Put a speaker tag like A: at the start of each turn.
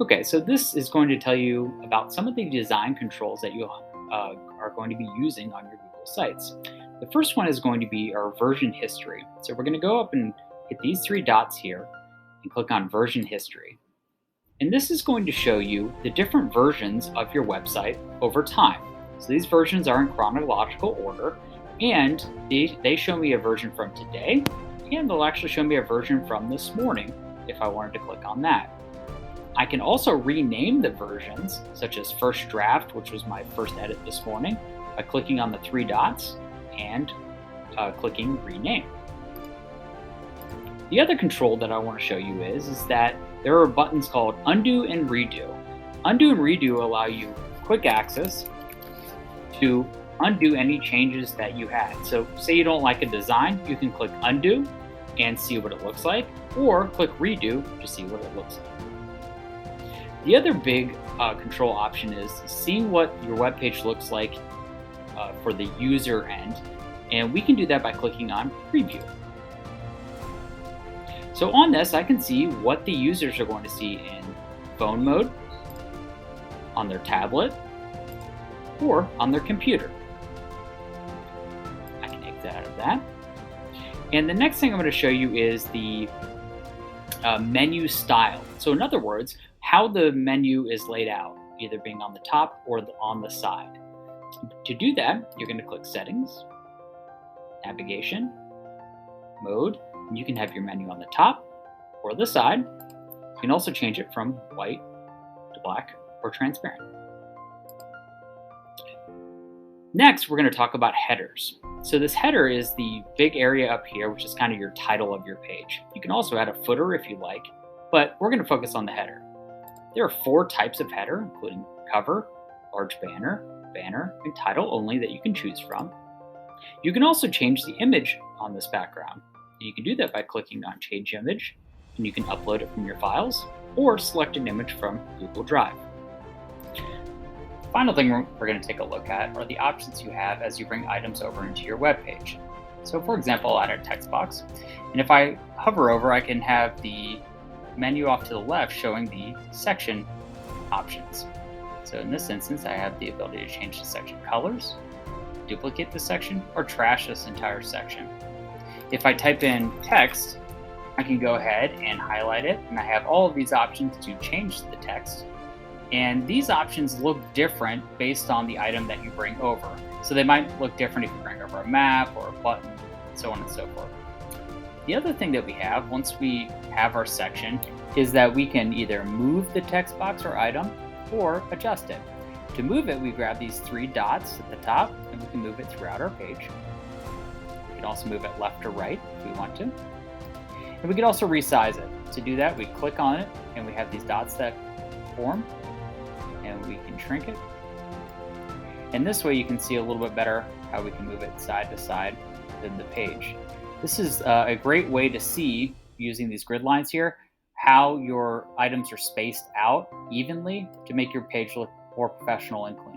A: Okay, so this is going to tell you about some of the design controls that you are going to be using on your Google Sites. The first one is going to be our version history. So we're going to go up and hit these three dots here and click on version history. And this is going to show you the different versions of your website over time. So these versions are in chronological order, and they show me a version from today, and they'll actually show me a version from this morning if I wanted to click on that. I can also rename the versions, such as first draft, which was my first edit this morning, by clicking on the three dots and clicking rename. The other control that I want to show you is that there are buttons called undo and redo. Undo and redo allow you quick access to undo any changes that you had. So say you don't like a design, you can click undo and see what it looks like, or click redo to see what it looks like. The other big control option is seeing what your web page looks like for the user end, and we can do that by clicking on preview. So on this, I can see what the users are going to see in phone mode, on their tablet, or on their computer. I can exit out of that. And the next thing I'm going to show you is the menu style. So in other words, how the menu is laid out, either being on the top or on the side. To do that, you're going to click Settings, Navigation, Mode, and you can have your menu on the top or the side. You can also change it from white to black or transparent. Next, we're going to talk about headers. So this header is the big area up here, which is kind of your title of your page. You can also add a footer if you like, but we're going to focus on the header. There are 4 types of header, including cover, large banner, banner, and title only that you can choose from. You can also change the image on this background. You can do that by clicking on Change Image, and you can upload it from your files or select an image from Google Drive. Final thing we're going to take a look at are the options you have as you bring items over into your web page. So for example, I'll add a text box, and if I hover over, I can have the menu off to the left showing the section options. So in this instance, I have the ability to change the section colors, duplicate the section, or trash this entire section. If I type in text, I can go ahead and highlight it, and I have all of these options to change the text. And these options look different based on the item that you bring over. So they might look different if you bring over a map or a button, and so on and so forth. The other thing that we have, once we have our section, is that we can either move the text box or item or adjust it. To move it, we grab these 3 dots at the top, and we can move it throughout our page. We can also move it left or right if we want to. And we can also resize it. To do that, we click on it, and we have these dots that form, and we can shrink it. And this way you can see a little bit better how we can move it side to side within the page. This is a great way to see, using these grid lines here, how your items are spaced out evenly to make your page look more professional and clean.